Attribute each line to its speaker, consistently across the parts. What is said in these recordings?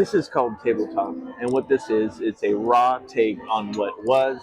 Speaker 1: This is called Table Talk, and what this is, it's a raw take on what was,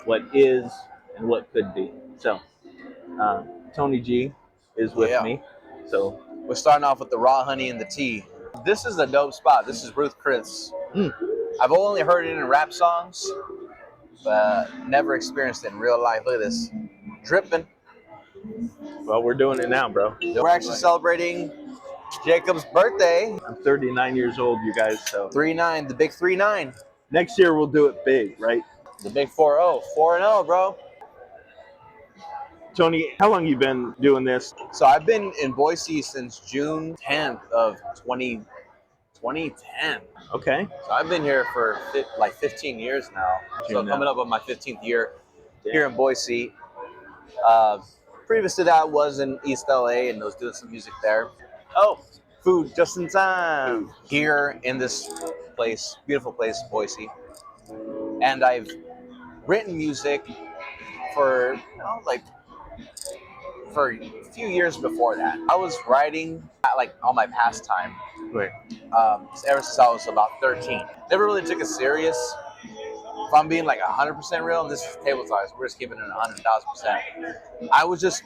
Speaker 1: what is, and what could be. So, uh, Tony G is with
Speaker 2: Yeah.
Speaker 1: me. So,
Speaker 2: We're starting off with the raw honey and the tea. This is a dope spot. This is Ruth Chris. I've only heard it in rap songs, but never experienced it in real life. Look at this. Dripping.
Speaker 1: well, we're doing it now, bro.
Speaker 2: We're actually celebrating Jacob's birthday.
Speaker 1: I'm 39 years old, you guys. So
Speaker 2: 3-9, the big 3-9.
Speaker 1: next year we'll do it big, right?
Speaker 2: The big 4-0. 4-0, bro.
Speaker 1: Tony, how long you been doing this?
Speaker 2: So I've been in Boise since June 10th of 2010.
Speaker 1: Okay.
Speaker 2: So I've been here for like 15 years now. So coming up on my 15th year here in Boise. Previous to that was in East LA and was doing some music there. Oh, food just in time. Here in this place, beautiful place, Boise. And I've written music for, for a few years before that. I was writing like on my pastime.
Speaker 1: Wait.
Speaker 2: Ever since I was about 13. Never really took it serious. If I'm being like 100% real, and this is table talk, so we're just keeping it 100,000%. I was just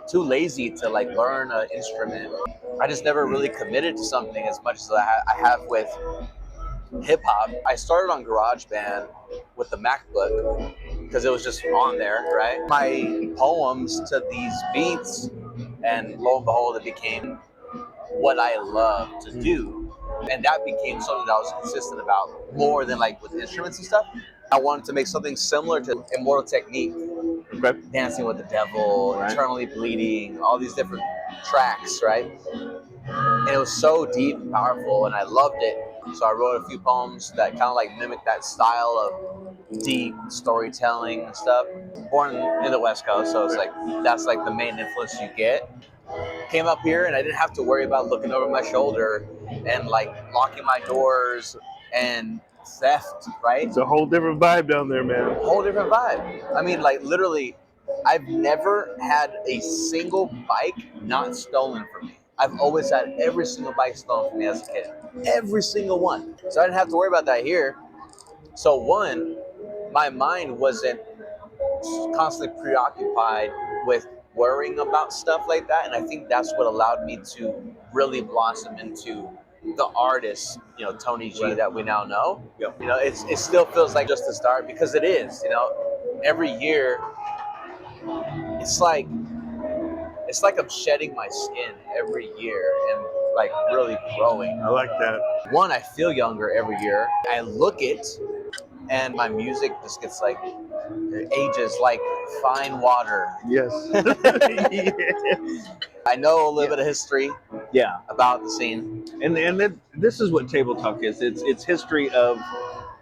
Speaker 2: too lazy to like learn an instrument. I just never really committed to something as much as I have with hip hop. I started on GarageBand with the MacBook because it was just on there, right? My poems to these beats, and lo and behold, it became what I love to do. And that became something that I was consistent about more than like with instruments and stuff. I wanted to make something similar to Immortal Technique, Dancing with the Devil, right. Eternally Bleeding, all these different tracks, right? And it was so deep and powerful, and I loved it. So I wrote a few poems that kind of like mimic that style of deep storytelling and stuff. Born in the West Coast, so it's like that's like the main influence you get. Came up here and I didn't have to worry about looking over my shoulder and like locking my doors and theft, right?
Speaker 1: It's a whole different vibe down there, man.
Speaker 2: Whole different vibe. I mean, like literally, I've never had a single bike not stolen from me. I've always had every single bike stolen from me as a kid. Every single one. So I didn't have to worry about that here. So one, my mind wasn't constantly preoccupied with worrying about stuff like that, and I think that's what allowed me to really blossom into the artist, Tony G, that we now know.
Speaker 1: Yep.
Speaker 2: It still feels like just the start, because it is. Every year, it's like I'm shedding my skin every year and like really growing.
Speaker 1: I like that.
Speaker 2: One, I feel younger every year. I look it, and my music just gets like ages like fine water.
Speaker 1: Yes.
Speaker 2: I know a little bit of history.
Speaker 1: Yeah.
Speaker 2: About the scene.
Speaker 1: And this is what Table Talk is. It's history of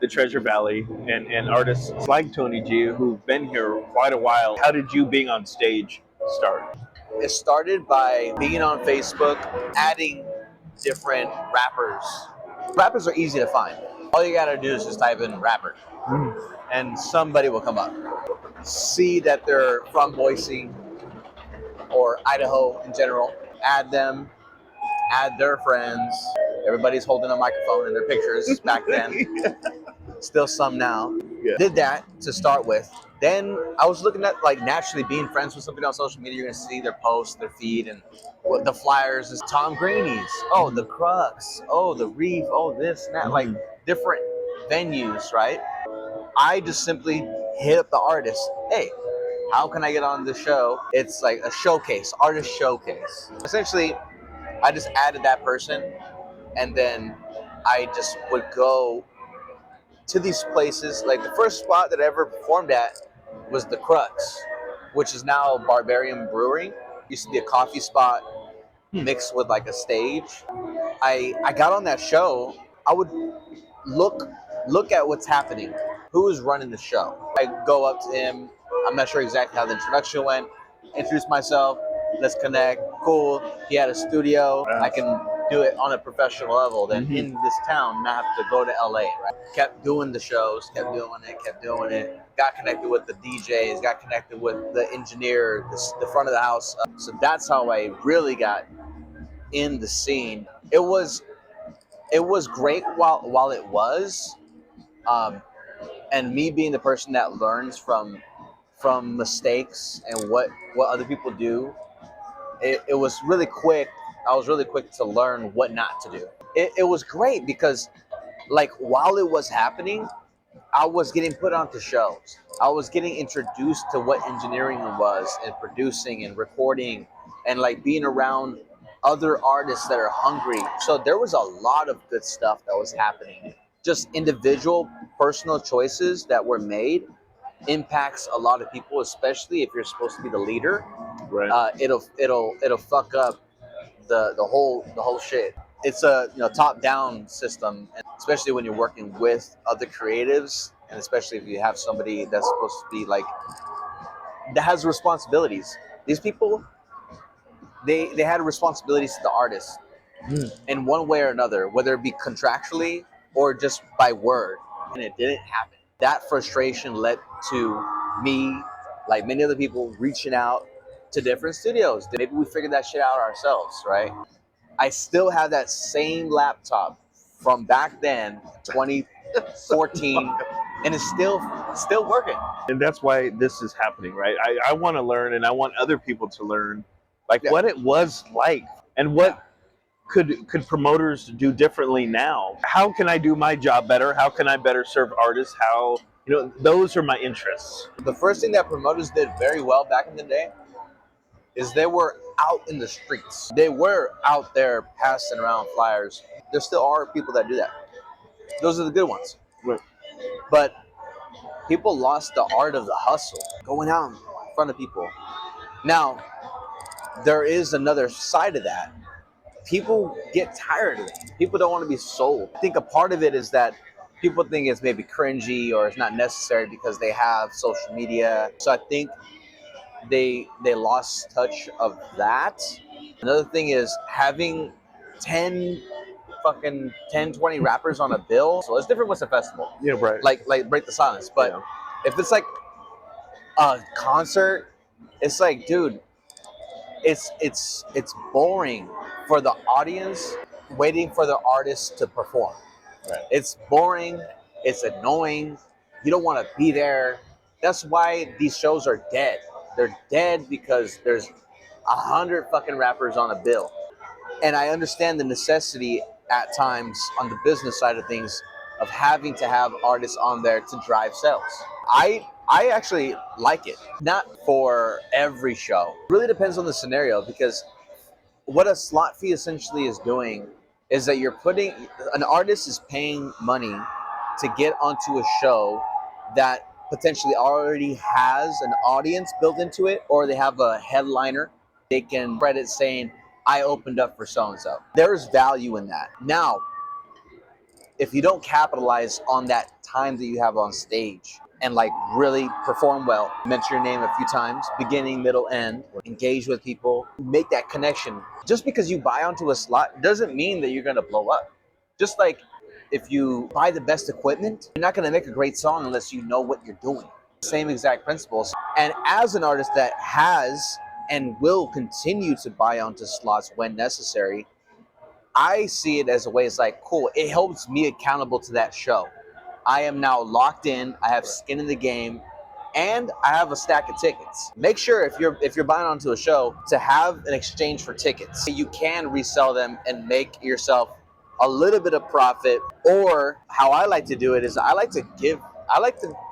Speaker 1: the Treasure Valley and artists like Tony G who've been here quite a while. How did you being on stage start?
Speaker 2: It started by being on Facebook, adding different rappers. Rappers are easy to find. All you gotta do is just type in rapper. And somebody will come up. See that they're from Boise or Idaho in general. Add them, add their friends. Everybody's holding a microphone in their pictures back then. Still some now.
Speaker 1: Yeah.
Speaker 2: Did that to start with. Then I was looking at like naturally being friends with somebody on social media. You're gonna see their posts, their feed, and what the flyers is Tom Graney's. Oh, the Crux. Oh, the Reef. Oh, this and that. Like different venues, right? I just simply hit up the artist. Hey, how can I get on the show? It's like a showcase, artist showcase. Essentially, I just added that person, and then I just would go to these places. Like the first spot that I ever performed at was the Crux, which is now Barbarian Brewery. Used to be a coffee spot mixed with like a stage. I got on that show. I would look at what's happening. Who is running the show? I go up to him. I'm not sure exactly how the introduction went. Introduce myself. Let's connect. Cool. He had a studio. I can do it on a professional level. Then in this town, not have to go to LA. Right? Kept doing the shows. Kept doing it. Got connected with the DJs. Got connected with the engineer, the front of the house. So that's how I really got in the scene. It was it was great while it was, um, and me being the person that learns from mistakes and what other people do, it was really quick. I was really quick to learn what not to do. It was great because like while it was happening, I was getting put onto shows. I was getting introduced to what engineering was and producing and recording and like being around other artists that are hungry. So there was a lot of good stuff that was happening. Just individual personal choices that were made impacts a lot of people, especially if you're supposed to be the leader.
Speaker 1: Right.
Speaker 2: It'll fuck up the whole shit. It's a top down system, and especially when you're working with other creatives, and especially if you have somebody that's supposed to be like that has responsibilities. These people, they had responsibilities to the artist
Speaker 1: Mm.
Speaker 2: in one way or another, whether it be contractually or just by word, and it didn't happen. That frustration led to me, like many other people, reaching out to different studios. Maybe we figured that shit out ourselves, right? I still have that same laptop from back then, 2014, and it's still working.
Speaker 1: And that's why this is happening, right? I want to learn, and I want other people to learn, like
Speaker 2: Yeah.
Speaker 1: what it was like, and what could promoters do differently now. How can I do my job better? How can I better serve artists? How, those are my interests.
Speaker 2: The first thing that promoters did very well back in the day is they were out in the streets. They were out there passing around flyers. There still are people that do that. Those are the good ones.
Speaker 1: Right.
Speaker 2: But people lost the art of the hustle, going out in front of people. Now, there is another side of that. People get tired of it. People don't want to be sold. I think a part of it is that people think it's maybe cringy or it's not necessary because they have social media. So I think they lost touch of that. Another thing is having 10 fucking 10 20 rappers on a bill. So it's different with a festival.
Speaker 1: Yeah, right.
Speaker 2: Like break the silence. But
Speaker 1: Yeah.
Speaker 2: if it's like a concert, it's like, dude, it's boring for the audience waiting for the artist to perform.
Speaker 1: Right.
Speaker 2: It's boring. It's annoying. You don't want to be there. That's why these shows are dead. They're dead because there's 100 fucking rappers on a bill. And I understand the necessity at times on the business side of things of having to have artists on there to drive sales. I actually like it. Not for every show. It really depends on the scenario because what a slot fee essentially is doing is that you're putting an artist is paying money to get onto a show that potentially already has an audience built into it, or they have a headliner. They can credit saying, I opened up for so and so. There's value in that. Now, if you don't capitalize on that time that you have on stage and like really perform well, mention your name a few times, beginning, middle, end, engage with people, make that connection. Just because you buy onto a slot doesn't mean that you're gonna blow up. Just like if you buy the best equipment, you're not gonna make a great song unless you know what you're doing. Same exact principles. And as an artist that has and will continue to buy onto slots when necessary, I see it as a way. It's like, cool, it holds me accountable to that show. I am now locked in, I have skin in the game, and I have a stack of tickets. Make sure if you're buying onto a show to have an exchange for tickets. You can resell them and make yourself a little bit of profit. Or how I like to do it is I like to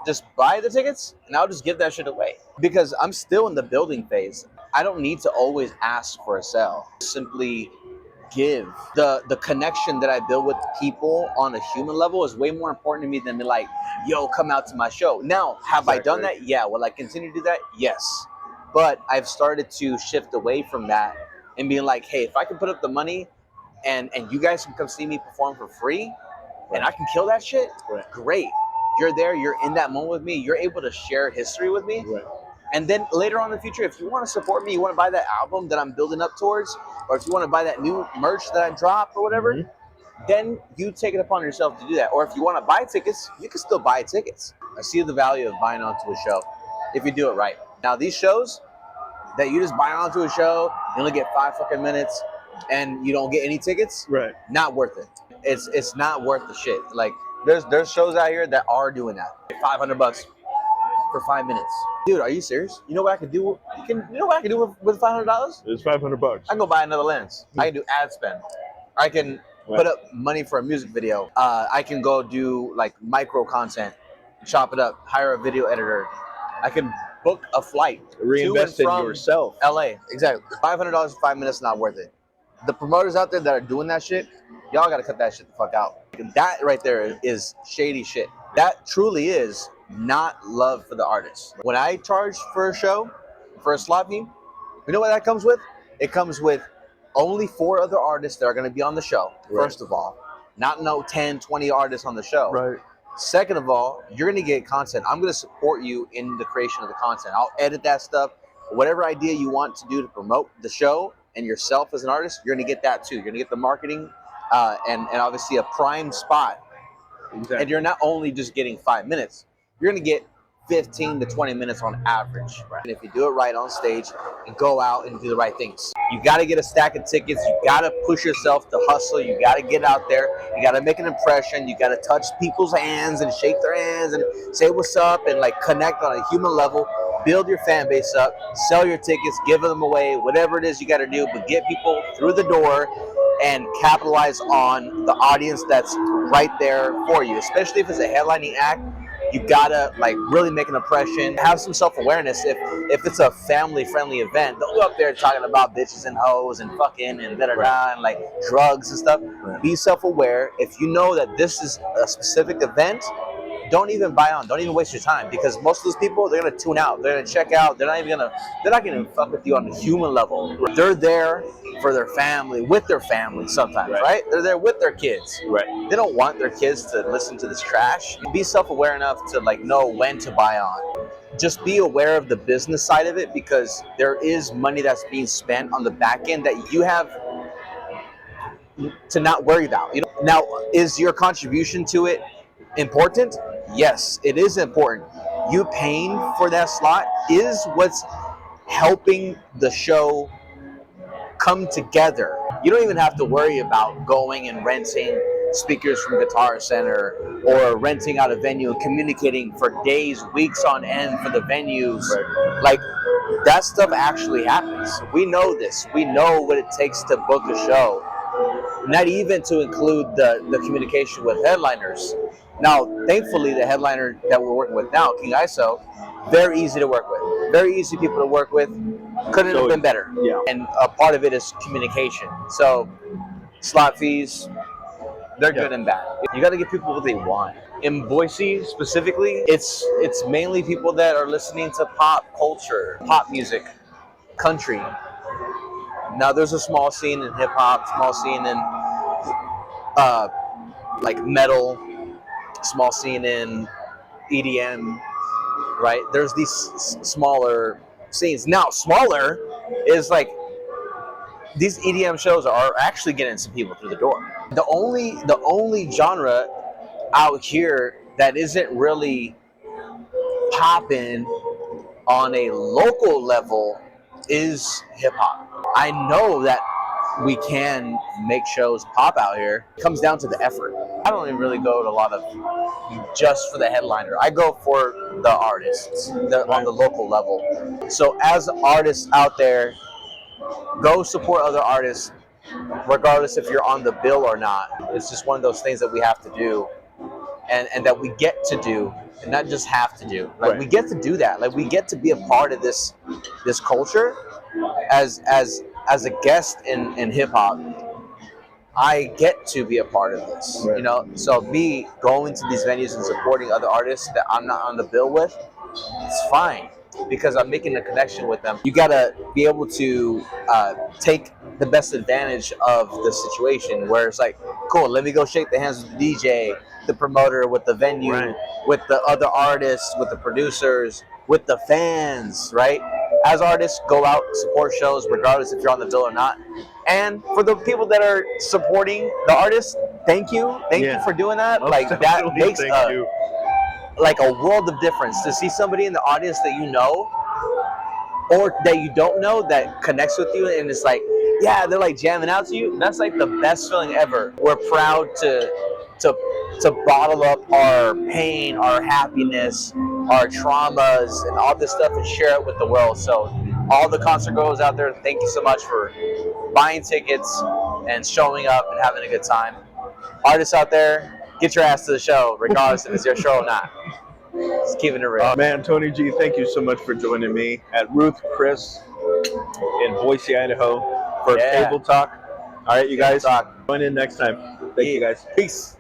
Speaker 2: just buy the tickets and I'll just give that shit away. Because I'm still in the building phase. I don't need to always ask for a sale. Simply give. The connection that I build with people on a human level is way more important to me than be like, yo, come out to my show. Now, have I done that? Yeah. Will I continue to do that? Yes. But I've started to shift away from that and being like, hey, if I can put up the money and you guys can come see me perform for free and I can kill that shit, great. You're there, you're in that moment with me, you're able to share history with me.
Speaker 1: Right.
Speaker 2: And then later on in the future, if you want to support me, you want to buy that album that I'm building up towards, or if you want to buy that new merch that I dropped or whatever, then you take it upon yourself to do that. Or if you want to buy tickets, you can still buy tickets. I see the value of buying onto a show if you do it right. Now, these shows that you just buy onto a show, you only get 5 fucking minutes, and you don't get any tickets,
Speaker 1: Right.
Speaker 2: not worth it. It's not worth the shit. Like there's shows out here that are doing that. $500 for 5 minutes. Dude, are you serious? You know what I could do? You know what I can do with $500?
Speaker 1: It's $500.
Speaker 2: I can go buy another lens. I can do ad spend. I can put up money for a music video. I can go do like micro content, chop it up, hire a video editor. I can book a flight
Speaker 1: Reinvest
Speaker 2: to and
Speaker 1: in
Speaker 2: from
Speaker 1: yourself.
Speaker 2: LA. Exactly. $500 for 5 minutes, not worth it. The promoters out there that are doing that shit, y'all gotta cut that shit the fuck out. That right there is shady shit. That truly is not love for the artist. When I charge for a show, for a slot fee, you know what that comes with? It comes with only 4 other artists that are going to be on the show, first of all. Not no 10, 20 artists on the show.
Speaker 1: Right.
Speaker 2: Second of all, you're going to get content. I'm going to support you in the creation of the content. I'll edit that stuff. Whatever idea you want to do to promote the show and yourself as an artist, you're going to get that too. You're going to get the marketing and obviously a prime spot.
Speaker 1: Exactly.
Speaker 2: And you're not only just getting 5 minutes, you're going to get 15 to 20 minutes on average. Right? And if you do it right on stage and go out and do the right things, you got to get a stack of tickets. You got to push yourself to hustle. You got to get out there. You got to make an impression. You got to touch people's hands and shake their hands and say what's up and like connect on a human level. Build your fan base up, sell your tickets, give them away, whatever it is you got to do, but get people through the door and capitalize on the audience that's right there for you, especially if it's a headlining act. You gotta like really make an impression, have some self-awareness. If it's a family-friendly event, don't go up there talking about bitches and hoes and fucking and da-da-da and like drugs and stuff. Be self-aware. If you know that this is a specific event, don't even buy on. Don't even waste your time, because most of those people, they're gonna tune out. They're gonna check out. They're not gonna fuck with you on a human level. They're there for their family, with their family sometimes, right? They're there with their kids.
Speaker 1: Right.
Speaker 2: They don't want their kids to listen to this trash. Be self-aware enough to like know when to buy on. Just be aware of the business side of it, because there is money that's being spent on the back end that you have to not worry about. You know, now, is your contribution to it important? Yes, it is important. You paying for that slot is what's helping the show come together. You don't even have to worry about going and renting speakers from Guitar Center or renting out a venue and communicating for days, weeks on end for the venues. Right. Like, that stuff actually happens. We know this. We know what it takes to book a show. Not even to include the communication with headliners. Now, thankfully, the headliner that we're working with now, King ISO, very easy to work with. Very easy people to work with. Couldn't have been better.
Speaker 1: Yeah.
Speaker 2: And a part of it is communication. So, slot fees, they're good and bad. You got to give people what they want. In Boise specifically, it's mainly people that are listening to pop culture, pop music, country. Now, there's a small scene in hip hop, small scene in like metal, small scene in EDM, right? There's these smaller scenes. Now, smaller is like these EDM shows are actually getting some people through the door. The only genre out here that isn't really popping on a local level is hip hop. I know that we can make shows pop out here. It comes down to the effort. I don't even really go to a lot of just for the headliner. I go for the artists on the local level. So as artists out there, go support other artists, regardless if you're on the bill or not. It's just one of those things that we have to do, and that we get to do, and not just have to do. Like we get to do that. Like we get to be a part of this culture as a guest in hip hop. I get to be a part of this, you know. So me going to these venues and supporting other artists that I'm not on the bill with, it's fine, because I'm making a connection with them. You gotta be able to take the best advantage of the situation, where it's like, cool, let me go shake the hands with the DJ, the promoter, with the venue, with the other artists, with the producers, with the fans, right? As artists, go out, support shows, regardless if you're on the bill or not. And for the people that are supporting the artists, thank you for doing that. Like that makes like a world of difference to see somebody in the audience that you know or that you don't know that connects with you, and it's like, yeah, they're like jamming out to you. That's like the best feeling ever. We're proud to to bottle up our pain, our happiness, our traumas, and all this stuff and share it with the world. So all the concert goers out there, thank you so much for buying tickets and showing up and having a good time. Artists out there, get your ass to the show, regardless if it's your show or not. Just keeping it real.
Speaker 1: Man, Tony G, thank you so much for joining me at Ruth Chris in Boise, Idaho for
Speaker 2: Yeah.
Speaker 1: Table Talk. All right, you
Speaker 2: Table
Speaker 1: guys,
Speaker 2: Talk.
Speaker 1: join in next time. Thank you, guys.
Speaker 2: Peace.